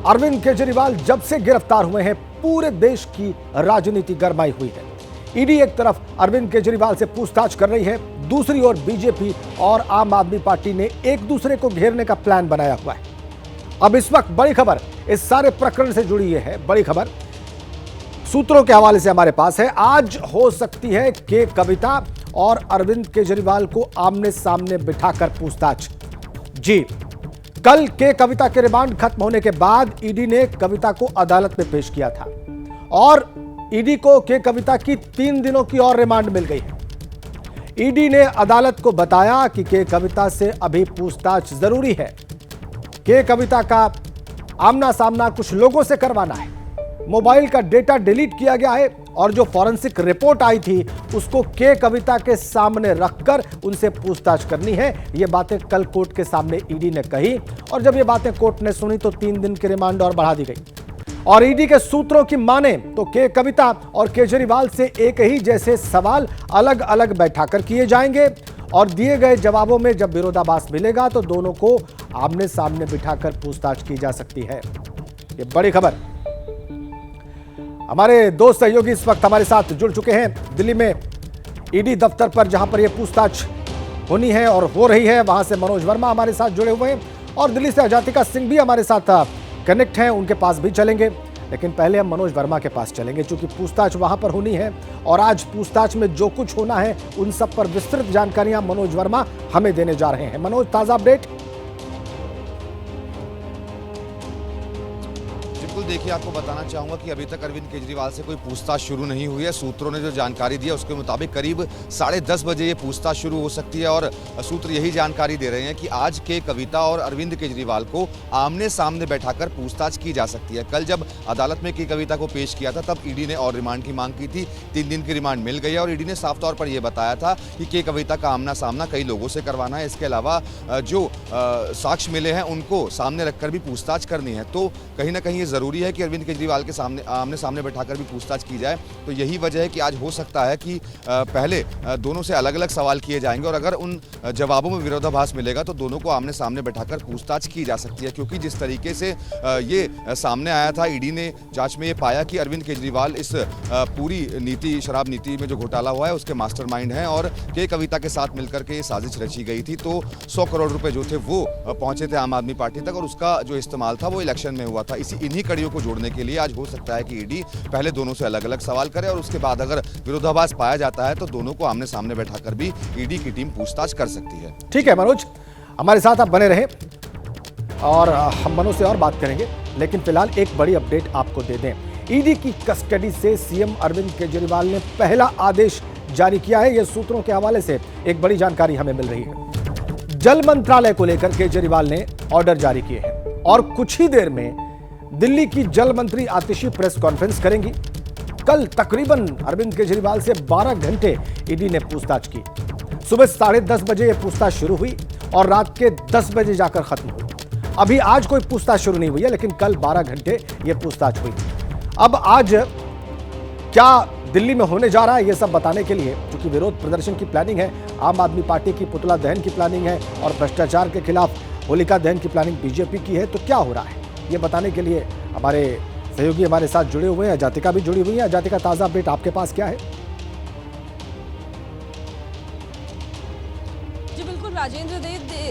अरविंद केजरीवाल जब से गिरफ्तार हुए हैं पूरे देश की राजनीति गरमाई हुई है। ईडी एक तरफ अरविंद केजरीवाल से पूछताछ कर रही है, दूसरी ओर बीजेपी और आम आदमी पार्टी ने एक दूसरे को घेरने का प्लान बनाया हुआ है। अब इस वक्त बड़ी खबर इस सारे प्रकरण से जुड़ी है। बड़ी खबर सूत्रों के हवाले से हमारे पास है। आज हो सकती है कि कविता और अरविंद केजरीवाल को आमने सामने बिठाकर पूछताछ। जी, कल के कविता के रिमांड खत्म होने के बाद ईडी ने कविता को अदालत में पेश किया था और ईडी को के कविता की 3 दिनों की और रिमांड मिल गई है। ईडी ने अदालत को बताया कि के कविता से अभी पूछताछ जरूरी है। के कविता का आमना सामना कुछ लोगों से करवाना है। मोबाइल का डेटा डिलीट किया गया है और जो फॉरेंसिक रिपोर्ट आई थी उसको के कविता के सामने रखकर उनसे पूछताछ करनी है। ये बातें कल कोर्ट के सामने ईडी ने कही और जब ये बातें कोर्ट ने सुनी तो 3 दिन की रिमांड और बढ़ा दी गई। और ईडी के सूत्रों की माने तो के कविता और केजरीवाल से एक ही जैसे सवाल अलग अलग बैठाकर किए जाएंगे और दिए गए जवाबों में जब विरोधाभास मिलेगा तो दोनों को आमने सामने बिठाकर पूछताछ की जा सकती है। ये बड़ी खबर। हमारे दो सहयोगी इस वक्त हमारे साथ जुड़ चुके हैं दिल्ली में ईडी दफ्तर पर, जहां पर यह पूछताछ होनी है और हो रही है। वहां से मनोज वर्मा हमारे साथ जुड़े हुए हैं और दिल्ली से अजातिका सिंह भी हमारे साथ कनेक्ट हैं, उनके पास भी चलेंगे। लेकिन पहले हम मनोज वर्मा के पास चलेंगे क्योंकि पूछताछ वहां पर होनी है और आज पूछताछ में जो कुछ होना है उन सब पर विस्तृत जानकारियां मनोज वर्मा हमें देने जा रहे हैं। मनोज, ताजा अपडेट। देखिए, आपको बताना चाहूंगा कि अभी तक अरविंद केजरीवाल से कोई पूछताछ शुरू नहीं हुई है। सूत्रों ने जो जानकारी दी है उसके मुताबिक करीब 10:30 बजे ये पूछताछ शुरू हो सकती है और सूत्र यही जानकारी दे रहे हैं कि आज के कविता और अरविंद केजरीवाल को आमने सामने बैठाकर पूछताछ की जा सकती है। कल जब अदालत में के कविता को पेश किया था तब ईडी ने और रिमांड की मांग की थी। 3 दिन की रिमांड मिल गई है और ईडी ने साफ तौर पर यह बताया था कि के कविता का आमना सामना कई लोगों से करवाना है। इसके अलावा जो साक्ष्य मिले हैं उनको सामने रखकर भी पूछताछ करनी है। तो कहीं ना कहीं ये जरूरी है कि अरविंद केजरीवाल के सामने आमने सामने बैठाकर भी पूछताछ की जाए। तो यही वजह है कि आज हो सकता है कि पहले दोनों से अलग अलग सवाल किए जाएंगे और अगर उन जवाबों में विरोधाभास मिलेगा तो दोनों को आमने सामने बैठाकर पूछताछ की जा सकती है। क्योंकि जिस तरीके से ये सामने आया था, ईडी ने जांच में ये पाया कि अरविंद केजरीवाल इस पूरी नीति, शराब नीति में जो घोटाला हुआ है उसके मास्टरमाइंड हैं और के कविता के साथ मिलकर के ये साजिश रची गई थी। तो 100 करोड़ रुपए जो थे वो पहुंचे थे आम आदमी पार्टी तक और उसका जो इस्तेमाल था वो इलेक्शन में हुआ था। इन्हीं कड़ियों को जोड़ने के लिए आज हो सकता है कि ईडी पहले दोनों से अलग अलग सवाल करे और उसके बाद अगर विरोधाभास पाया जाता है तो दोनों को आमने सामने बैठाकर भी ईडी की टीम पूछताछ कर सकती है। ठीक है मनोज, हमारे साथ आप बने रहें और हम मनोज से और बात करेंगे। लेकिन फिलहाल एक बड़ी अपडेट आपको दे दें। ईडी की कस्टडी से सीएम अरविंद केजरीवाल ने पहला आदेश जारी किया है। यह सूत्रों के हवाले से एक बड़ी जानकारी हमें मिल रही है। जल मंत्रालय को लेकर केजरीवाल ने ऑर्डर जारी किए हैं और कुछ ही देर में दिल्ली की जल मंत्री आतिशी प्रेस कॉन्फ्रेंस करेंगी। कल तकरीबन अरविंद केजरीवाल से 12 घंटे ईडी ने पूछताछ की। सुबह 10:30 बजे यह पूछताछ शुरू हुई और रात के 10 बजे जाकर खत्म हुई। अभी आज कोई पूछताछ शुरू नहीं हुई है लेकिन कल 12 घंटे यह पूछताछ हुई। अब आज क्या दिल्ली में होने जा रहा है यह सब बताने के लिए, क्योंकि विरोध प्रदर्शन की प्लानिंग है, आम आदमी पार्टी की पुतला दहन की प्लानिंग है और भ्रष्टाचार के खिलाफ होलिका दहन की प्लानिंग बीजेपी की है। तो क्या हो रहा है ये बताने के लिए हमारे सहयोगी हमारे साथ जुड़े हुए हैं। अजातिका भी जुड़ी हुई है। अजातिका, ताजा अपडेट आपके पास क्या है? जी बिल्कुल राजेंद्र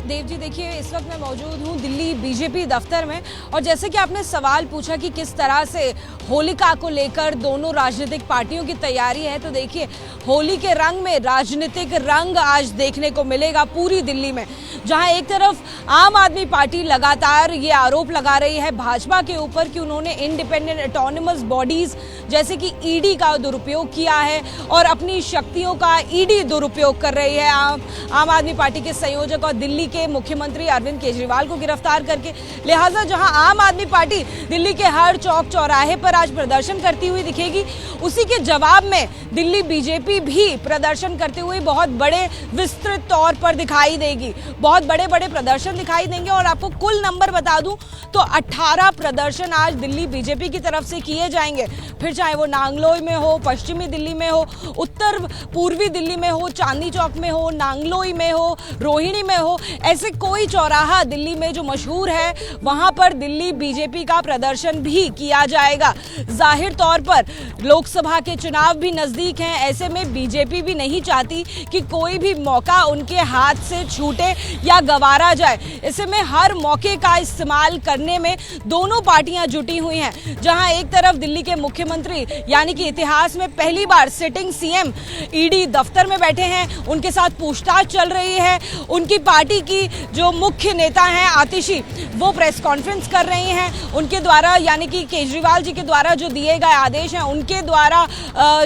देव जी, देखिए इस वक्त मैं मौजूद हूँ दिल्ली बीजेपी दफ्तर में और जैसे कि आपने सवाल पूछा कि किस तरह से होलिका को लेकर दोनों राजनीतिक पार्टियों की तैयारी है, तो देखिए होली के रंग में राजनीतिक रंग आज देखने को मिलेगा पूरी दिल्ली में। जहां एक तरफ आम आदमी पार्टी लगातार ये आरोप लगा रही है भाजपा के ऊपर कि उन्होंने इंडिपेंडेंट ऑटोनमस बॉडीज जैसे कि ईडी का दुरुपयोग किया है और अपनी शक्तियों का ईडी दुरुपयोग कर रही है आम आदमी पार्टी के संयोजक और दिल्ली के मुख्यमंत्री अरविंद केजरीवाल को गिरफ्तार करके। लिहाजा जहां आम आदमी पार्टी दिल्ली के हर चौक चौराहे पर आज प्रदर्शन करती हुई दिखेगी, उसी के जवाब में दिल्ली बीजेपी भी प्रदर्शन करते हुए बहुत बड़े विस्तृत तौर पर दिखाई देगी। बहुत बड़े बड़े प्रदर्शन दिखाई देंगे और आपको कुल नंबर बता दूं तो 18 प्रदर्शन आज दिल्ली बीजेपी की तरफ से किए जाएंगे। फिर चाहे वो नांगलोई में हो, पश्चिमी दिल्ली में हो, उत्तर पूर्वी दिल्ली में हो, चांदनी चौक में हो, नांगलोई में हो, रोहिणी में हो, ऐसे कोई चौराहा दिल्ली में जो मशहूर है वहां पर दिल्ली बीजेपी का प्रदर्शन भी किया जाएगा। जाहिर तौर पर लोकसभा के चुनाव भी नजदीक हैं, ऐसे में बीजेपी भी नहीं चाहती कि कोई भी मौका उनके हाथ से छूटे या गंवारा जाए। ऐसे में हर मौके का इस्तेमाल करने में दोनों पार्टियां जुटी हुई हैं। जहां एक तरफ दिल्ली के मुख्यमंत्री यानी कि इतिहास में पहली बार सिटिंग सीएम ईडी दफ्तर में बैठे हैं, उनके साथ पूछताछ चल रही है। उनकी पार्टी की जो मुख्य नेता हैं आतिशी, वो प्रेस कॉन्फ्रेंस कर रही हैं। उनके द्वारा यानी कि केजरीवाल जी के द्वारा जो दिए गए आदेश हैं उनके द्वारा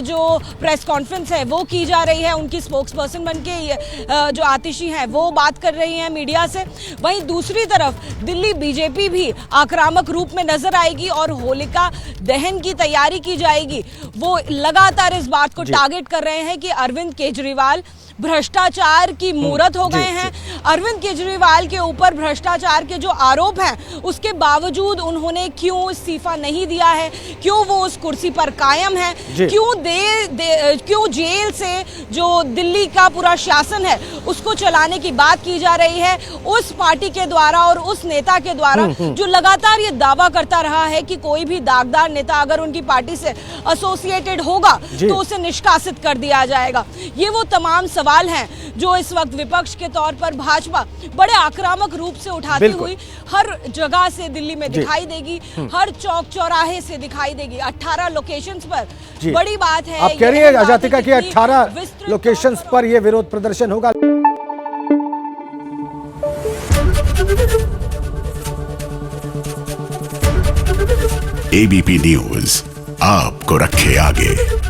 जो प्रेस कॉन्फ्रेंस है वो की जा रही है। उनकी स्पोक्स पर्सन बन के जो आतिशी हैं वो बात कर रही हैं मीडिया से। वहीं दूसरी तरफ दिल्ली बीजेपी भी आक्रामक रूप में नजर आएगी और होलिका दहन की तैयारी की जाएगी। वो लगातार इस बात को टारगेट कर रहे हैं कि अरविंद केजरीवाल भ्रष्टाचार की मूर्त हो गए हैं। अरविंद केजरीवाल के ऊपर भ्रष्टाचार के जो आरोप हैं उसके बावजूद उन्होंने क्यों इस्तीफा नहीं दिया है, क्यों वो उस कुर्सी पर कायम है, क्यों जेल से जो दिल्ली का पूरा शासन है उसको चलाने की बात की जा रही है उस पार्टी के द्वारा और उस नेता के द्वारा जो लगातार ये दावा करता रहा है कि कोई भी दागदार नेता अगर उनकी पार्टी से एसोसिएटेड होगा तो उसे निष्कासित कर दिया जाएगा। ये वो तमाम सवाल हैं जो इस वक्त विपक्ष के तौर पर भाजपा बड़े आक्रामक रूप से उठाती हुई हर जगह से दिल्ली में दिखाई देगी, हर चौक चौराहे से दिखाई देगी। 18 लोकेशंस पर बड़ी बात है। आप कह रही है आजातिका कि 18 लोकेशंस पर यह विरोध प्रदर्शन होगा। एबीपी न्यूज आपको रखे आगे।